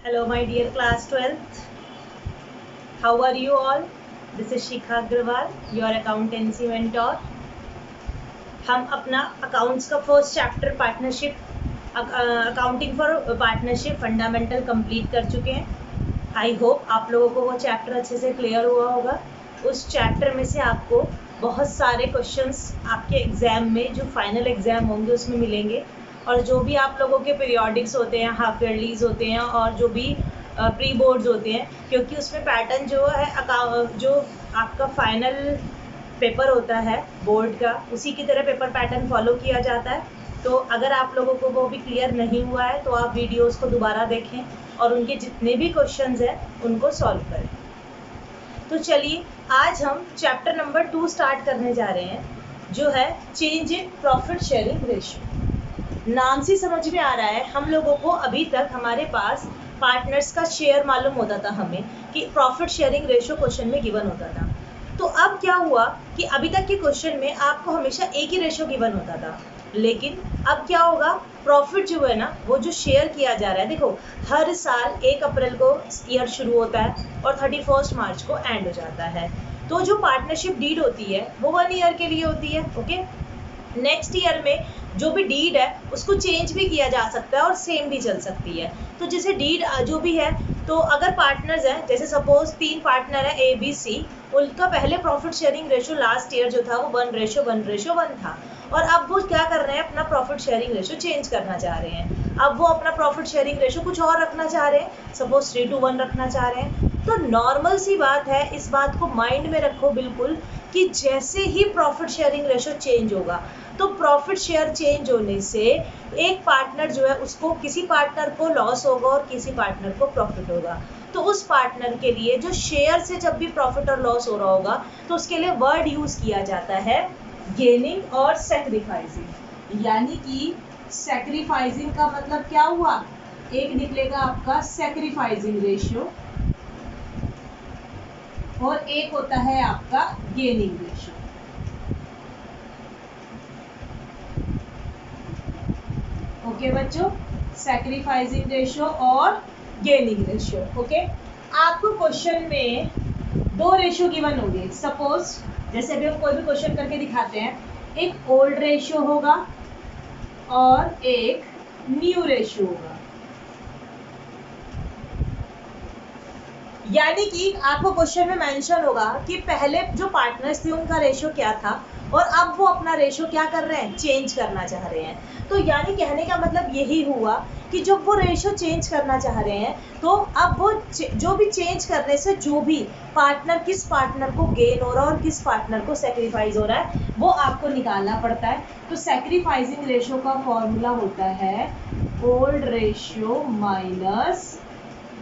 Hello, my dear class 12th. How are you all? This is Shikha Agrawal, your accountancy mentor. हम अपना accounts का first chapter partnership accounting for partnership fundamental complete कर चुके हैं। I hope आप लोगों को वो चैप्टर अच्छे से क्लियर हुआ होगा। उस चैप्टर में से आपको बहुत सारे क्वेश्चंस आपके एग्ज़ाम में जो फाइनल एग्ज़ाम होंगे उसमें मिलेंगे, और जो भी आप लोगों के पीरियोडिक्स होते हैं, हाफ ईयरलीज होते हैं और जो भी प्री बोर्ड्स होते हैं, क्योंकि उसमें पैटर्न जो है जो आपका फाइनल पेपर होता है बोर्ड का, उसी की तरह पेपर पैटर्न फॉलो किया जाता है। तो अगर आप लोगों को वो भी क्लियर नहीं हुआ है तो आप वीडियोस को दोबारा देखें और उनके जितने भी क्वेश्चंस हैं उनको सॉल्व करें। तो चलिए आज हम चैप्टर नंबर 2 स्टार्ट करने जा रहे हैं, जो है change in profit sharing ratio. नाम से समझ में आ रहा है, हम लोगों को अभी तक हमारे पास पार्टनर्स का शेयर मालूम होता था हमें कि प्रॉफिट शेयरिंग रेशियो क्वेश्चन में गिवन होता था। तो अब क्या हुआ कि अभी तक के क्वेश्चन में आपको हमेशा एक ही रेशियो गिवन होता था, लेकिन अब क्या होगा, प्रॉफिट जो है ना वो जो शेयर किया जा रहा है, देखो हर साल 1 अप्रैल को ईयर शुरू होता है और 31 मार्च को एंड हो जाता है। तो जो पार्टनरशिप डीड होती है वो 1 ईयर के लिए होती है। ओके, नेक्स्ट ईयर में जो भी डीड है उसको चेंज भी किया जा सकता है और सेम भी चल सकती है। तो जैसे डीड जो भी है, तो अगर पार्टनर्स हैं, जैसे सपोज 3 पार्टनर है ए बी सी, उनका पहले profit sharing ratio last year जो था वो 1:1:1 था, और अब वो क्या कर रहे हैं, अपना प्रॉफिट शेयरिंग रेशियो चेंज करना चाह रहे हैं। अब वो अपना प्रॉफिट शेयरिंग रेशियो कुछ और रखना चाह रहे हैं, सपोज 3:1 रखना चाह रहे हैं। तो नॉर्मल सी बात है, इस बात को माइंड में रखो बिल्कुल कि जैसे ही प्रॉफिट शेयरिंग रेशियो चेंज होगा तो प्रॉफिट शेयर चेंज होने से एक पार्टनर जो है उसको, किसी पार्टनर को लॉस होगा और किसी पार्टनर को प्रॉफिट होगा। तो उस पार्टनर के लिए जो शेयर से जब भी प्रॉफिट और लॉस हो रहा होगा तो उसके लिए वर्ड यूज किया जाता है गेनिंग और सैक्रिफाइसिंग। यानी कि सैक्रिफाइसिंग का मतलब क्या हुआ, एक निकलेगा आपका सैक्रिफाइसिंग रेशियो और एक होता है आपका गेनिंग रेशियो। ओके बच्चों, सैक्रिफाइसिंग रेशियो और गेनिंग रेशियो। ओके, आपको क्वेश्चन में 2 रेशियो गिवन होंगे। सपोज जैसे अभी हम कोई भी क्वेश्चन करके दिखाते हैं, एक ओल्ड रेशियो होगा और एक न्यू रेशियो होगा। यानी कि आपको क्वेश्चन में मेंशन होगा कि पहले जो पार्टनर्स थे उनका रेशियो क्या था और अब वो अपना रेशियो क्या कर रहे हैं, चेंज करना चाह रहे हैं। तो यानी कहने का मतलब यही हुआ कि जब वो रेशियो चेंज करना चाह रहे हैं तो अब वो जो भी चेंज करने से जो भी पार्टनर, किस पार्टनर को गेन हो रहा है और किस पार्टनर को सेक्रीफाइस हो रहा है वो आपको निकालना पड़ता है। तो सेक्रीफाइसिंग रेशियो का फॉर्मूला होता है old ratio minus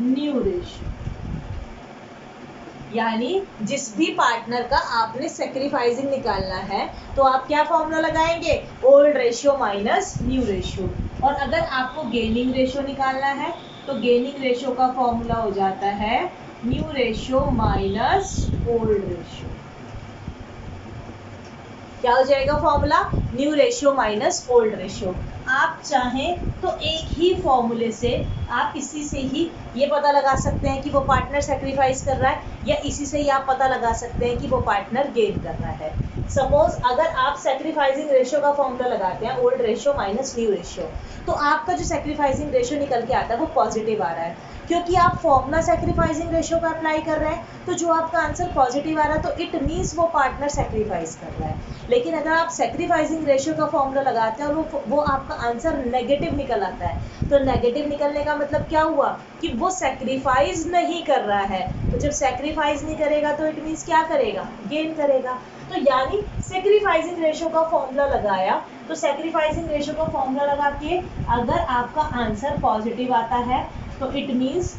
new ratio. यानी जिस भी पार्टनर का आपने सेक्रीफाइसिंग निकालना है तो आप क्या फॉर्मूला लगाएंगे, old ratio minus new ratio. और अगर आपको गेनिंग रेशियो निकालना है तो गेनिंग रेशियो का फॉर्मूला हो जाता है new ratio minus old ratio. क्या हो जाएगा formula, new ratio minus old ratio. आप चाहें तो एक ही फॉर्मूले से आप इसी से ही ये पता लगा सकते हैं कि वो पार्टनर सेक्रीफाइस कर रहा है, या इसी से ही आप पता लगा सकते हैं कि वो पार्टनर गेन कर रहा है। सपोज अगर आप सेक्रीफाइसिंग रेशियो का फॉर्मूला लगाते हैं old ratio minus new ratio, तो आपका जो सेक्रीफाइसिंग रेशियो निकल के आता है वो पॉजिटिव आ रहा है, क्योंकि आप फॉर्मूला सेक्रीफाइसिंग रेशियो का अप्लाई कर रहे हैं। तो जो आपका आंसर पॉजिटिव आ रहा है तो इट मीन्स वो पार्टनर सेक्रीफाइस कर रहा है। लेकिन अगर आप सेक्रीफाइसिंग रेशियो का फॉर्मूला लगाते हैं और वो आपका आंसर नेगेटिव निकल आता है, तो नेगेटिव निकलने का मतलब क्या हुआ कि वो सेक्रीफाइस नहीं कर रहा है। तो जब सेक्रीफाइस नहीं करेगा तो इट मीन्स क्या करेगा, गेन करेगा। तो यानी सेक्रीफाइसिंग रेशियो का फॉर्मूला लगाया, तो सेक्रीफाइसिंग रेशियो का फॉर्मूला लगा के अगर आपका आंसर पॉजिटिव आता है तो इट मीन्स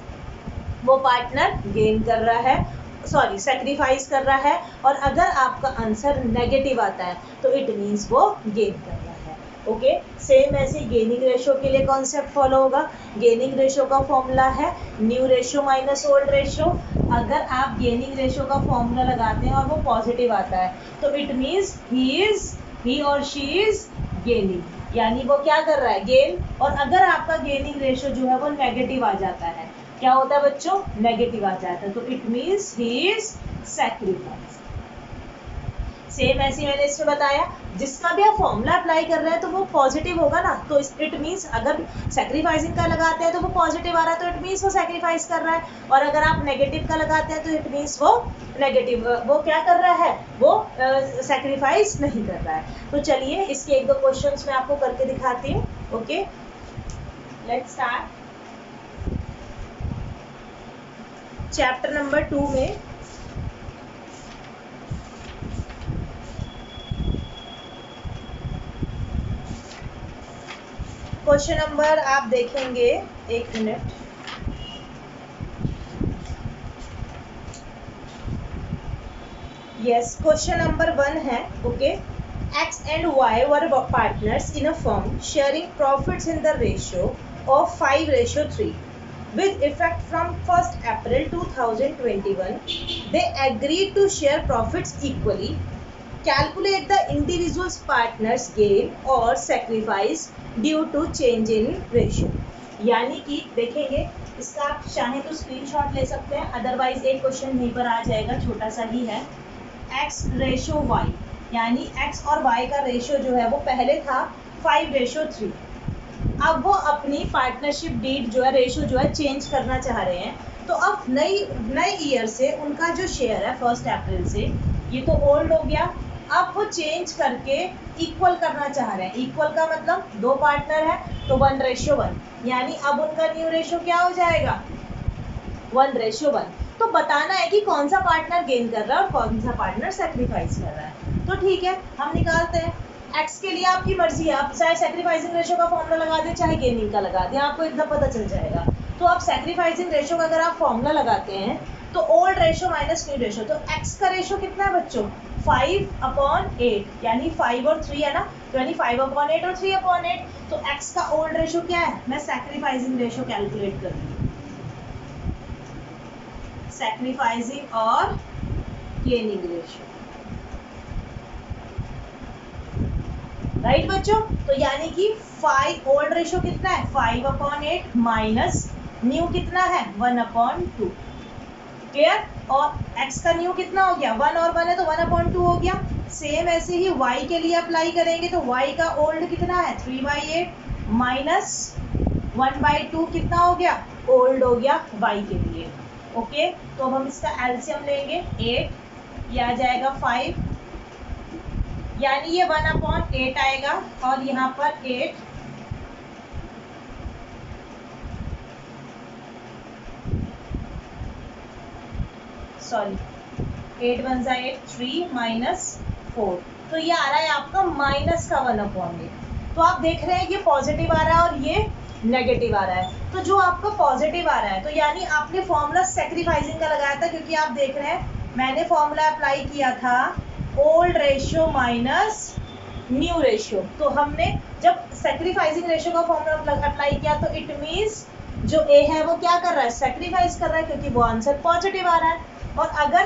वो पार्टनर गेन कर रहा है, सॉरी सेक्रीफाइस कर रहा है। और अगर आपका आंसर नेगेटिव आता है तो इट मीन्स वो गेन कर रहा है। ओके, सेम ऐसे गेनिंग रेशियो के लिए कॉन्सेप्ट फॉलो होगा। गेनिंग रेशियो का फॉर्मूला है new ratio minus old ratio. अगर आप गेनिंग रेशियो का फॉर्मूला लगाते हैं और वो पॉजिटिव आता है तो इट मीन्स ही और शी इज गेनिंग, यानी वो क्या कर रहा है, गेन। और अगर आपका गेनिंग रेशियो जो है वो नेगेटिव आ जाता है, क्या होता है बच्चों, नेगेटिव आ जाता है, तो it means he is sacrifice. Same ऐसे ही मैंने इसमें बताया, जिसका भी आप फॉर्मूला अप्लाई कर रहे हैं तो वो पॉजिटिव होगा ना, तो इट मीन्स अगर सैक्रिफाइसिंग का लगाते हैं तो वो पॉजिटिव आ रहा है, तो इट मीन्स वो सैक्रिफाइस कर रहा है, और अगर आप नेगेटिव का लगाते हैं तो इट मीन्स वो नेगेटिव, वो क्या कर रहा है, वो सैक्रिफाइस नहीं कर रहा है। तो चलिए इसके एक दो क्वेश्चंस मैं आपको करके दिखाती हूँ। Okay, let's start. Chapter number 2 में क्वेश्चन नंबर आप देखेंगे, एक मिनट, यस, क्वेश्चन नंबर 1 है। Okay, X and Y were partners in a firm sharing profits in the ratio of 5:3. With effect from 1st April 2021, they agreed to share profits equally. Calculate the individual's partners gain or sacrifice due to change in ratio. यानी कि देखेंगे, इसका आप चाहें तो screenshot ले सकते हैं, अदरवाइज एक क्वेश्चन यहीं पर आ जाएगा, छोटा सा ही है। x रेशो y, यानी x और y का रेशियो जो है वो पहले था 5:3। अब वो अपनी पार्टनरशिप डीड जो है, रेशियो जो है चेंज करना चाह रहे हैं, तो अब नए ईयर से उनका जो शेयर है 1 अप्रैल से, ये तो ओल्ड हो गया, अब वो चेंज करके इक्वल करना चाह रहे हैं। इक्वल का मतलब दो पार्टनर है तो 1:1, यानी अब उनका न्यू रेशियो क्या हो जाएगा, 1:1। तो बताना है कि कौन सा पार्टनर गेन कर रहा है और कौन सा पार्टनर सेक्रीफाइस कर रहा है। तो ठीक है, हम निकालते हैं। एक्स के लिए आपकी मर्जी है, आप चाहे सेक्रीफाइसिंग रेशियो का फॉर्मूला लगा दें, चाहे गेनिंग का लगा दें, आपको एकदम पता चल जाएगा। तो आप सेक्रीफाइसिंग रेशियो का अगर आप फॉर्मूला लगाते हैं तो old ratio minus new ratio, तो एक्स का रेशियो कितना है बच्चों, 5/8, यानी 5 और 3 है ना, तो यानी 5/8 और 3/8। तो एक्स का ओल्ड रेशियो क्या है, मैं सेक्रीफाइसिंग रेशियो कैलकुलेट कर रही हूँ, सेक्रीफाइसिंग और गेनिंग रेशियो, राइट बच्चों। तो यानी कि 5 ओल्ड रेशियो कितना है, 5/8 माइनस न्यू कितना है, 1/2, क्लियर। और x का न्यू कितना हो गया, 1 और 1 है तो 1/2 हो गया। सेम ऐसे ही y के लिए अप्लाई करेंगे, तो y का ओल्ड कितना है, 3/8 माइनस 1/2 कितना हो गया, ओल्ड हो गया y के लिए। ओके, तो अब हम इसका एलसीएम लेंगे, 8, ये आ जाएगा 5, यानी ये 1/8 आएगा, और यहाँ पर 8, सॉरी 8 1 जा 8, 3 माइनस 4, तो ये आ रहा है आपका माइनस का 1/8। तो आप देख रहे हैं ये पॉजिटिव आ रहा है और ये नेगेटिव आ रहा है। तो जो आपका पॉजिटिव आ रहा है, तो यानी आपने फॉर्मूला सेक्रीफाइसिंग का लगाया था, क्योंकि आप देख रहे हैं मैंने फॉर्मूला अप्लाई किया था old ratio minus new ratio. तो हमने जब सेक्रीफाइसिंग रेशियो का फॉर्मूला अप्लाई किया तो इट मीन्स जो ए है वो क्या कर रहा है, सेक्रीफाइस कर रहा है, क्योंकि वो आंसर पॉजिटिव आ रहा है। और अगर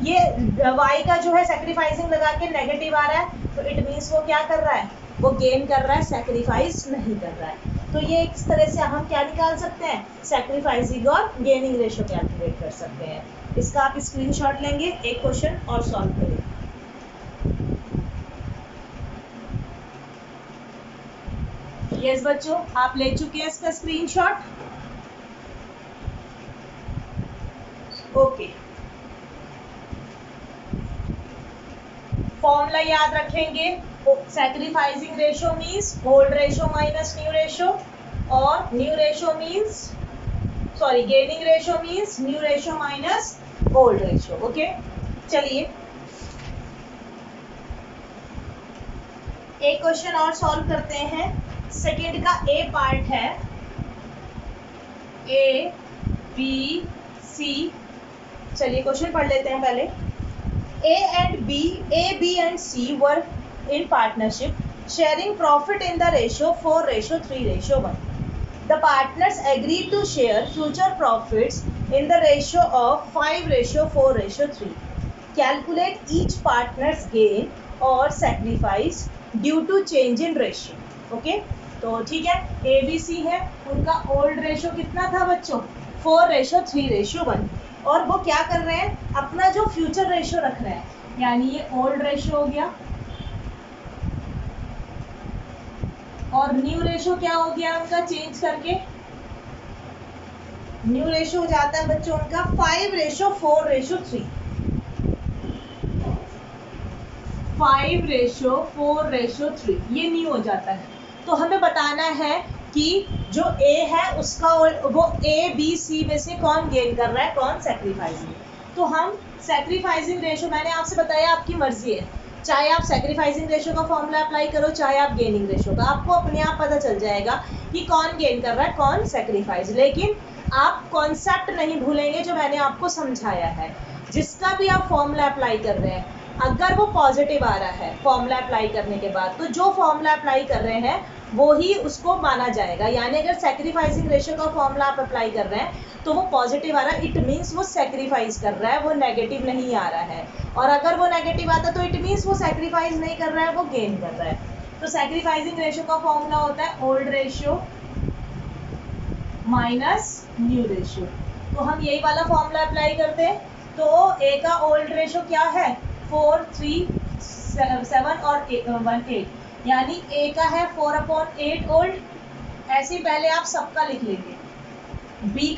ये y का जो है सेक्रीफाइसिंग लगा के नेगेटिव आ रहा है, तो इट मीन्स वो क्या कर रहा है, वो गेन कर रहा है, सेक्रीफाइस नहीं कर रहा है। तो ये इस तरह से हम क्या निकाल सकते हैं, सेक्रीफाइसिंग और गेनिंग रेशियो कैलकुलेट कर सकते हैं। इसका आप स्क्रीनशॉट लेंगे, एक क्वेश्चन और सॉल्व करेंगे। यस बच्चों, आप ले चुके हैं इसका स्क्रीनशॉट। ओके, फॉर्मूला याद रखेंगे, sacrificing ratio means old ratio minus new ratio, और new ratio means sorry gaining ratio means new ratio minus old ratio. Okay, चलिए एक क्वेश्चन और सॉल्व करते हैं। सेकेंड का ए पार्ट है, ए बी सी, चलिए क्वेश्चन पढ़ लेते हैं पहले। A, B and C were in partnership, sharing profit in the ratio 4:3:1. The partners agreed to share future profits in the ratio of 5:4:3. Calculate each partner's gain or sacrifice due to change in ratio. Okay, तो ठीक है, A B C है, उनका old ratio कितना था बच्चों, 4:3:1। और वो क्या कर रहे हैं, अपना जो फ्यूचर रेशियो रख रहे हैं, यानी ये ओल्ड रेशियो हो गया और न्यू रेशियो क्या हो गया उनका चेंज करके, न्यू रेशियो हो जाता है बच्चों उनका 5:4:3। 5:4:3 ये न्यू हो जाता है। तो हमें बताना है कि जो ए है उसका वो ए बी सी में से कौन गेन कर रहा है, कौन सैक्रिफाइसिंग। तो हम सैक्रिफाइसिंग रेशियो, मैंने आपसे बताया आपकी मर्जी है, चाहे आप सैक्रिफाइसिंग रेशियो का फॉर्मूला अप्लाई करो, चाहे आप गेनिंग रेशियो का, आपको अपने आप पता चल जाएगा कि कौन गेन कर रहा है, कौन सैक्रिफाइस। लेकिन आप कॉन्सेप्ट नहीं भूलेंगे जो मैंने आपको समझाया है। जिसका भी आप फॉर्मूला अप्लाई कर रहे हैं, अगर वो पॉजिटिव आ रहा है फॉर्मूला अप्लाई करने के बाद, तो जो फॉर्मूला अप्लाई कर रहे हैं वो ही उसको माना जाएगा। यानी अगर सैक्रिफाइसिंग रेशियो का फॉर्मूला आप अप्लाई कर रहे हैं तो वो पॉजिटिव आ रहा है, इट मीन्स वो सैक्रिफाइस कर रहा है, वो नेगेटिव नहीं आ रहा है। और अगर वो नेगेटिव आता है तो इट मीन्स वो सैक्रिफाइस नहीं कर रहा है, वो गेन कर रहा है। तो सैक्रिफाइसिंग रेशियो का फॉर्मूला होता है old ratio minus new ratio. तो हम यही वाला फॉर्मूला अप्लाई करते हैं। तो ए का ओल्ड रेशियो क्या है, 4, 3, 7 और 1, 8, यानी ए का है 4/8 ओल्ड। ऐसे ही पहले आप सबका लिख लेंगे। बी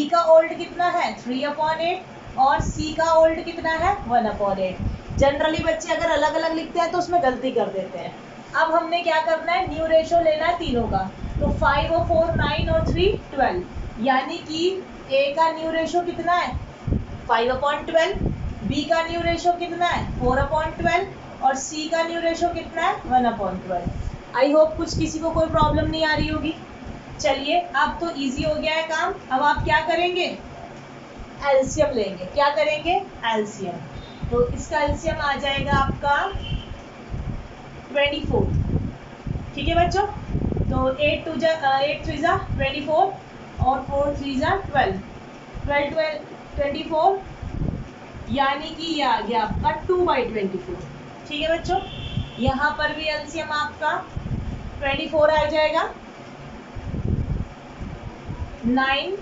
का ओल्ड कितना है, 3/8 और सी का ओल्ड कितना है, 1/8। जनरली बच्चे अगर अलग अलग लिखते हैं तो उसमें गलती कर देते हैं। अब हमने क्या करना है, न्यू रेशियो लेना है तीनों का। तो 5 और 4 9 और 3 12, यानी कि ए का न्यू रेशियो कितना है, 5/12, बी का न्यू रेशियो कितना है, 4/12 और सी का न्यू रेशियो कितना है, 1/12। आई होप कुछ किसी को कोई प्रॉब्लम नहीं आ रही होगी। चलिए अब तो इजी हो गया है काम। अब आप क्या करेंगे, एलसीएम लेंगे। क्या करेंगे, एलसीएम। तो इसका एलसीएम आ जाएगा आपका 24। ठीक है बच्चों। तो 8 3 24 और 4 3 12, 12 24, यानी कि ये आ गया आपका 2/24। ठीक है बच्चों। यहाँ पर भी एलसीएम आपका 24 आ जाएगा। 9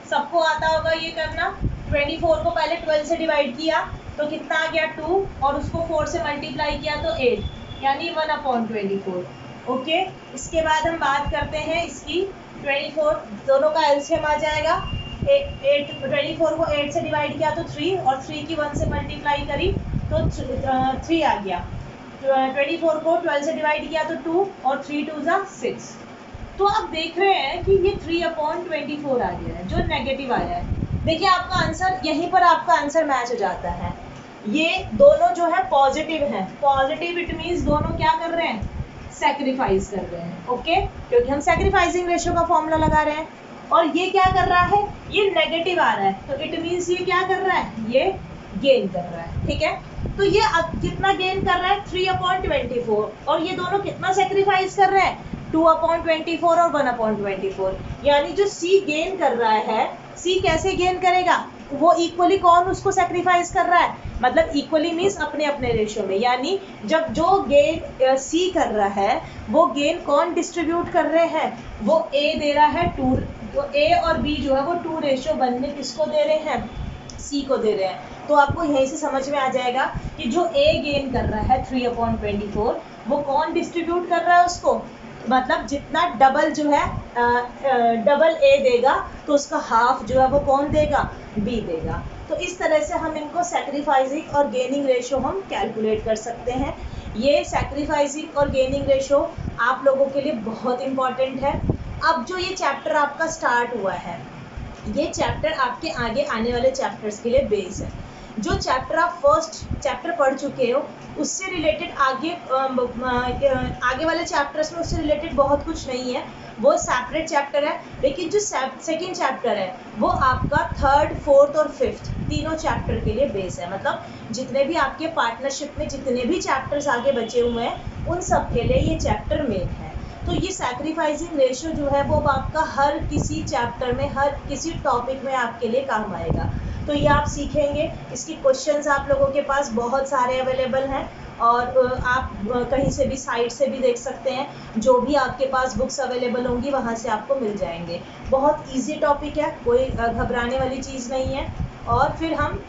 सबको आता होगा ये करना। 24 को पहले 12 से डिवाइड किया तो कितना आ गया, 2, और उसको 4 से मल्टीप्लाई किया तो 8, यानी 1/24। ओके। इसके बाद हम बात करते हैं इसकी 24, दोनों का एलसीएम आ जाएगा। 24 को 8 से डिवाइड किया तो 3, और 3 की 1 से मल्टीप्लाई करी तो 3 आ गया। 24 को 12 से डिवाइड किया तो 2, और 3 2 6। तो आप देख रहे हैं कि ये 3/24 आ गया है, जो नेगेटिव आया है। देखिए आपका आंसर, यहीं पर आपका आंसर मैच हो जाता है। ये दोनों जो है पॉजिटिव हैं। पॉजिटिव इट मीन्स दोनों क्या कर रहे हैं, सैक्रिफाइस कर रहे हैं। ओके, क्योंकि हम सैक्रिफाइसिंग रेशियो का फॉर्मूला लगा रहे हैं। और ये क्या कर रहा है, ये नेगेटिव आ रहा है, तो इट मीन्स ये क्या कर रहा है, ये गेन कर रहा है। ठीक है। तो ये कितना गेन कर रहा है, 3/24, और ये दोनों कितना सैक्रिफाइस कर रहे हैं, 2/24 और 1/24। यानी जो सी गेन कर रहा है, सी कैसे गेन करेगा, वो इक्वली कौन उसको सैक्रिफाइस कर रहा है, मतलब इक्वली मीन्स अपने अपने रेशियो में। यानी जब जो गेन सी कर रहा है वो गेन कौन डिस्ट्रीब्यूट कर रहे हैं, वो ए दे रहा है 2, तो ए और बी जो है वो 2:1 में किसको दे रहे हैं, सी को दे रहे हैं। तो आपको यहीं से समझ में आ जाएगा कि जो ए गेन कर रहा है 3/24, वो कौन डिस्ट्रीब्यूट कर रहा है उसको, मतलब जितना डबल जो है डबल ए देगा तो उसका हाफ जो है वो कौन देगा, बी देगा। तो इस तरह से हम इनको सैक्रिफाइसिंग और गेनिंग रेशियो हम कैलकुलेट कर सकते हैं। ये सैक्रिफाइसिंग और गेनिंग रेशियो आप लोगों के लिए बहुत इम्पॉर्टेंट है। अब जो ये चैप्टर आपका स्टार्ट हुआ है, ये चैप्टर आपके आगे आने वाले चैप्टर्स के लिए बेस है। जो चैप्टर आप फर्स्ट चैप्टर पढ़ चुके हो उससे रिलेटेड आगे वाले चैप्टर्स में उससे रिलेटेड बहुत कुछ नहीं है, वो सेपरेट चैप्टर है। लेकिन जो सेकेंड चैप्टर है वो आपका 3rd, 4th और 5th तीनों चैप्टर के लिए बेस है। मतलब जितने भी आपके पार्टनरशिप में जितने भी चैप्टर्स आगे बचे हुए हैं उन सब के लिए ये चैप्टर मेन है। तो ये सैक्रिफाइसिंग रेशियो जो है वो अब आपका हर किसी चैप्टर में, हर किसी टॉपिक में आपके लिए काम आएगा। तो ये आप सीखेंगे। इसकी क्वेश्चंस आप लोगों के पास बहुत सारे अवेलेबल हैं और आप कहीं से भी साइट से भी देख सकते हैं, जो भी आपके पास बुक्स अवेलेबल होंगी वहाँ से आपको मिल जाएंगे। बहुत ईजी टॉपिक है, कोई घबराने वाली चीज़ नहीं है। और फिर हम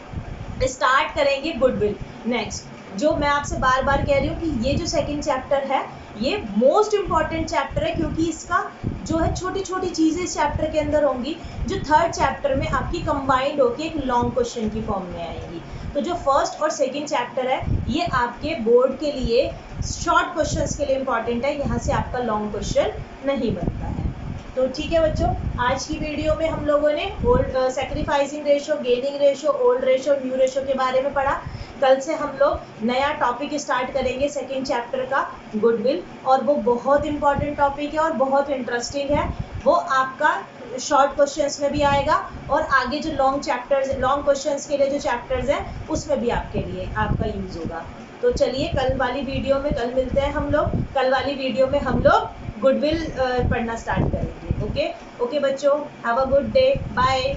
स्टार्ट करेंगे गुडविल। नेक्स्ट जो मैं आपसे बार बार कह रही हूँ कि ये जो सेकंड चैप्टर है ये मोस्ट इम्पॉर्टेंट चैप्टर है, क्योंकि इसका जो है छोटी छोटी चीज़ें इस चैप्टर के अंदर होंगी जो थर्ड चैप्टर में आपकी कंबाइंड होकर एक लॉन्ग क्वेश्चन की फॉर्म में आएंगी। तो जो फर्स्ट और सेकंड चैप्टर है ये आपके बोर्ड के लिए शॉर्ट क्वेश्चंस के लिए इम्पॉर्टेंट है, यहाँ से आपका लॉन्ग क्वेश्चन नहीं बनता है। तो ठीक है बच्चों, आज की वीडियो में हम लोगों ने sacrificing ratio, gaining ratio, old ratio, new ratio के बारे में पढ़ा। कल से हम लोग नया टॉपिक स्टार्ट करेंगे सेकंड चैप्टर का, गुडविल, और वो बहुत इंपॉर्टेंट टॉपिक है और बहुत इंटरेस्टिंग है। वो आपका शॉर्ट क्वेश्चंस में भी आएगा और आगे जो लॉन्ग क्वेश्चंस के लिए जो चैप्टर्स हैं उसमें भी आपके लिए आपका यूज़ होगा। तो चलिए कल वाली वीडियो में कल मिलते हैं हम लोग। कल वाली वीडियो में हम लोग गुडविल पढ़ना स्टार्ट करेंगे। ओके बच्चों, have a good day, bye.